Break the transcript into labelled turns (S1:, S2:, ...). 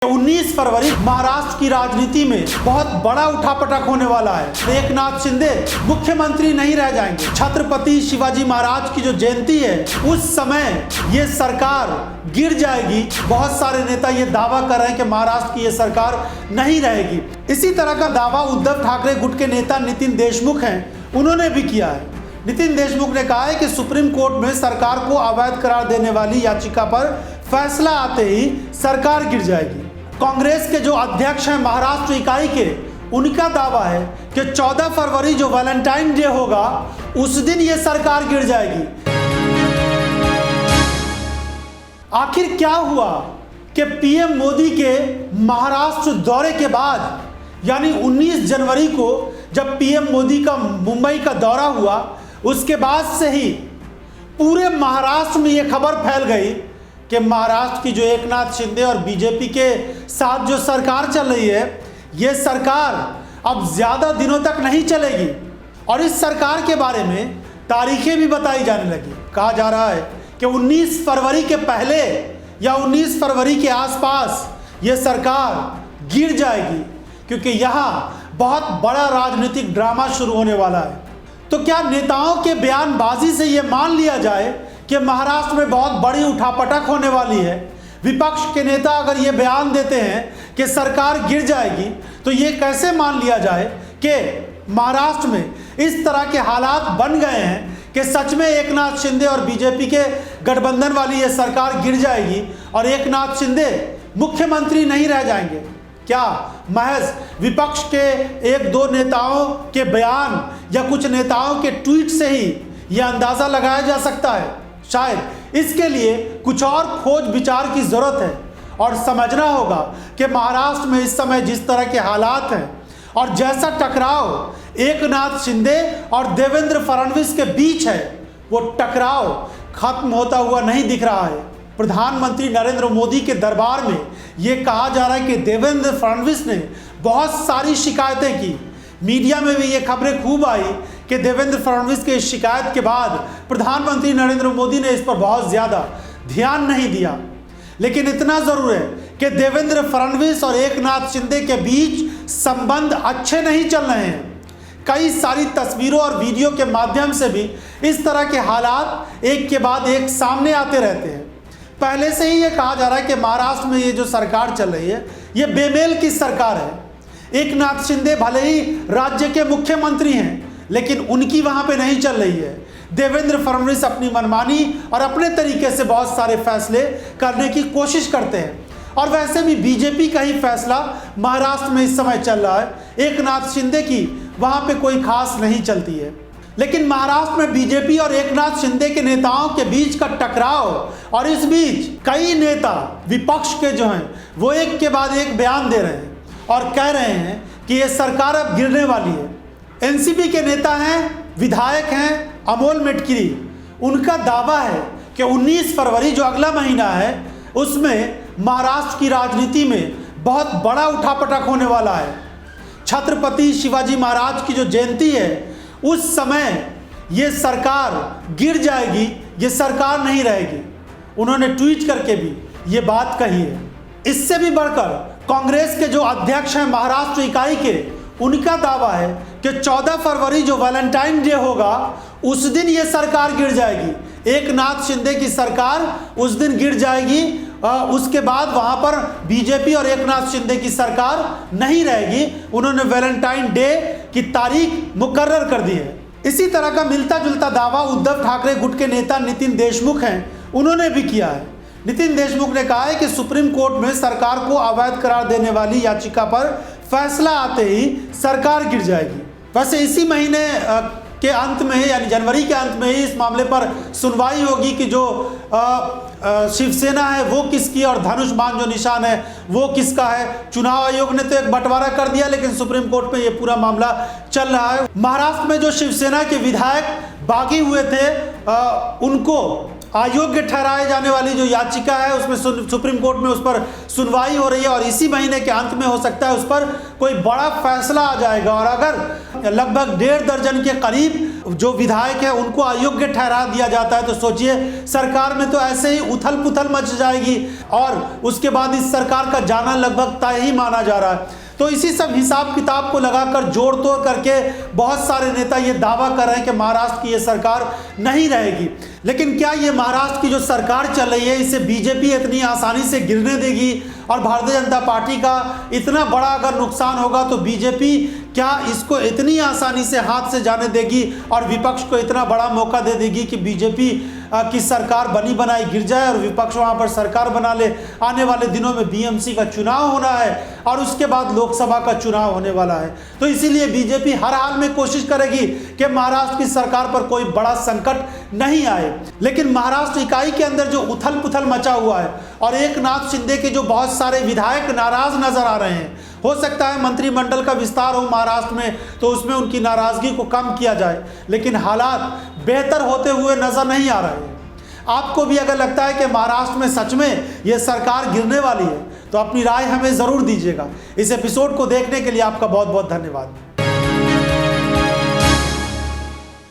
S1: 19 फरवरी महाराष्ट्र की राजनीति में बहुत बड़ा उठापटक होने वाला है। एकनाथ शिंदे मुख्यमंत्री नहीं रह जाएंगे। छत्रपति शिवाजी महाराज की जो जयंती है उस समय ये सरकार गिर जाएगी। बहुत सारे नेता ये दावा कर रहे हैं कि महाराष्ट्र की ये सरकार नहीं रहेगी। इसी तरह का दावा उद्धव ठाकरे गुट के नेता नितिन देशमुख हैं, उन्होंने भी किया है। नितिन देशमुख ने कहा है कि सुप्रीम कोर्ट में सरकार को अवैध करार देने वाली याचिका पर फैसला आते ही सरकार गिर जाएगी। कांग्रेस के जो अध्यक्ष हैं महाराष्ट्र इकाई के, उनका दावा है कि 14 फरवरी जो वैलेंटाइन डे होगा उस दिन ये सरकार गिर जाएगी। आखिर क्या हुआ कि पीएम मोदी के महाराष्ट्र दौरे के बाद यानी 19 जनवरी को जब पीएम मोदी का मुंबई का दौरा हुआ, उसके बाद से ही पूरे महाराष्ट्र में ये खबर फैल गई कि महाराष्ट्र की जो एकनाथ शिंदे और बीजेपी के साथ जो सरकार चल रही है, ये सरकार अब ज़्यादा दिनों तक नहीं चलेगी। और इस सरकार के बारे में तारीखें भी बताई जाने लगी। कहा जा रहा है कि 19 फरवरी के पहले या 19 फरवरी के आसपास ये सरकार गिर जाएगी, क्योंकि यहाँ बहुत बड़ा राजनीतिक ड्रामा शुरू होने वाला है। तो क्या नेताओं के बयानबाजी से ये मान लिया जाए कि महाराष्ट्र में बहुत बड़ी उठापटक होने वाली है? विपक्ष के नेता अगर ये बयान देते हैं कि सरकार गिर जाएगी, तो ये कैसे मान लिया जाए कि महाराष्ट्र में इस तरह के हालात बन गए हैं कि सच में एकनाथ शिंदे और बीजेपी के गठबंधन वाली ये सरकार गिर जाएगी और एकनाथ शिंदे मुख्यमंत्री नहीं रह जाएंगे? क्या महज विपक्ष के एक दो नेताओं के बयान या कुछ नेताओं के ट्वीट से ही यह अंदाज़ा लगाया जा सकता है? शायद इसके लिए कुछ और खोज विचार की ज़रूरत है और समझना होगा कि महाराष्ट्र में इस समय जिस तरह के हालात हैं और जैसा टकराव एकनाथ शिंदे और देवेंद्र फडणवीस के बीच है, वो टकराव खत्म होता हुआ नहीं दिख रहा है। प्रधानमंत्री नरेंद्र मोदी के दरबार में ये कहा जा रहा है कि देवेंद्र फडणवीस ने बहुत सारी शिकायतें की। मीडिया में भी ये खबरें खूब आई कि देवेंद्र फडणवीस के इस शिकायत के बाद प्रधानमंत्री नरेंद्र मोदी ने इस पर बहुत ज़्यादा ध्यान नहीं दिया। लेकिन इतना ज़रूर है कि देवेंद्र फडणवीस और एकनाथ शिंदे के बीच संबंध अच्छे नहीं चल रहे हैं। कई सारी तस्वीरों और वीडियो के माध्यम से भी इस तरह के हालात एक के बाद एक सामने आते रहते हैं। पहले से ही ये कहा जा रहा है कि महाराष्ट्र में ये जो सरकार चल रही है, ये बेमेल की सरकार है। एकनाथ शिंदे भले ही राज्य के मुख्यमंत्री हैं, लेकिन उनकी वहाँ पे नहीं चल रही है। देवेंद्र फडणवीस अपनी मनमानी और अपने तरीके से बहुत सारे फैसले करने की कोशिश करते हैं। और वैसे भी बीजेपी का ही फैसला महाराष्ट्र में इस समय चल रहा है। एकनाथ शिंदे की वहाँ पे कोई खास नहीं चलती है। लेकिन महाराष्ट्र में बीजेपी और एकनाथ शिंदे के नेताओं के बीच का टकराव, और इस बीच कई नेता विपक्ष के जो हैं वो एक के बाद एक बयान दे रहे हैं और कह रहे हैं कि ये सरकार अब गिरने वाली है। एनसीपी के नेता हैं, विधायक हैं अमोल मेटकिरी, उनका दावा है कि 19 फरवरी जो अगला महीना है उसमें महाराष्ट्र की राजनीति में बहुत बड़ा उठापटक होने वाला है। छत्रपति शिवाजी महाराज की जो जयंती है उस समय ये सरकार गिर जाएगी, ये सरकार नहीं रहेगी। उन्होंने ट्वीट करके भी ये बात कही है। इससे भी बढ़कर कांग्रेस के जो अध्यक्ष हैं महाराष्ट्र इकाई के, उनका दावा है कि 14 फरवरी जो वैलेंटाइन डे होगा उस दिन ये सरकार गिर जाएगी। एकनाथ शिंदे की सरकार उस दिन गिर जाएगी। उसके बाद वहाँ पर बीजेपी और एकनाथ शिंदे की सरकार नहीं रहेगी। उन्होंने वैलेंटाइन डे की तारीख मुकर्रर कर दी है। इसी तरह का मिलता जुलता दावा उद्धव ठाकरे गुट के नेता नितिन देशमुख हैं, उन्होंने भी किया है। नितिन देशमुख ने कहा है कि सुप्रीम कोर्ट में सरकार को अवैध करार देने वाली याचिका पर फैसला आते ही सरकार गिर जाएगी। वैसे इसी महीने के अंत में यानी जनवरी के अंत में ही इस मामले पर सुनवाई होगी कि जो शिवसेना है वो किसकी और धनुष बाण जो निशान है वो किसका है। चुनाव आयोग ने तो एक बंटवारा कर दिया, लेकिन सुप्रीम कोर्ट में ये पूरा मामला चल रहा है। महाराष्ट्र में जो शिवसेना के विधायक बागी हुए थे उनको अयोग्य ठहराए जाने वाली जो याचिका है उसमें सुप्रीम कोर्ट में उस पर सुनवाई हो रही है और इसी महीने के अंत में हो सकता है उस पर कोई बड़ा फैसला आ जाएगा। और अगर लगभग 1.5 दर्जन के करीब जो विधायक है उनको अयोग्य ठहरा दिया जाता है, तो सोचिए सरकार में तो ऐसे ही उथल पुथल मच जाएगी और उसके बाद इस सरकार का जाना लगभग तय ही माना जा रहा है। तो इसी सब हिसाब किताब को लगाकर जोड़ तोड़ करके बहुत सारे नेता ये दावा कर रहे हैं कि महाराष्ट्र की ये सरकार नहीं रहेगी। लेकिन क्या ये महाराष्ट्र की जो सरकार चल रही है इसे बीजेपी इतनी आसानी से गिरने देगी? और भारतीय जनता पार्टी का इतना बड़ा अगर नुकसान होगा तो बीजेपी क्या इसको इतनी आसानी से हाथ से जाने देगी और विपक्ष को इतना बड़ा मौका दे देगी कि बीजेपी की सरकार बनी बनाई गिर जाए और विपक्ष वहां पर सरकार बना ले? आने वाले दिनों में बीएमसी का चुनाव होना है और उसके बाद लोकसभा का चुनाव होने वाला है। तो इसीलिए बीजेपी हर हाल में कोशिश करेगी कि महाराष्ट्र की सरकार पर कोई बड़ा संकट नहीं आए। लेकिन महाराष्ट्र इकाई के अंदर जो उथल पुथल मचा हुआ है और एकनाथ शिंदे के जो बहुत सारे विधायक नाराज नजर आ रहे हैं, हो सकता है मंत्रिमंडल का विस्तार हो महाराष्ट्र में तो उसमें उनकी नाराजगी को कम किया जाए, लेकिन हालात बेहतर होते हुए नजर नहीं आ रहे हैं। आपको भी अगर लगता है कि महाराष्ट्र में सच में यह सरकार गिरने वाली है तो अपनी राय हमें जरूर दीजिएगा। इस एपिसोड को देखने के लिए आपका बहुत बहुत धन्यवाद।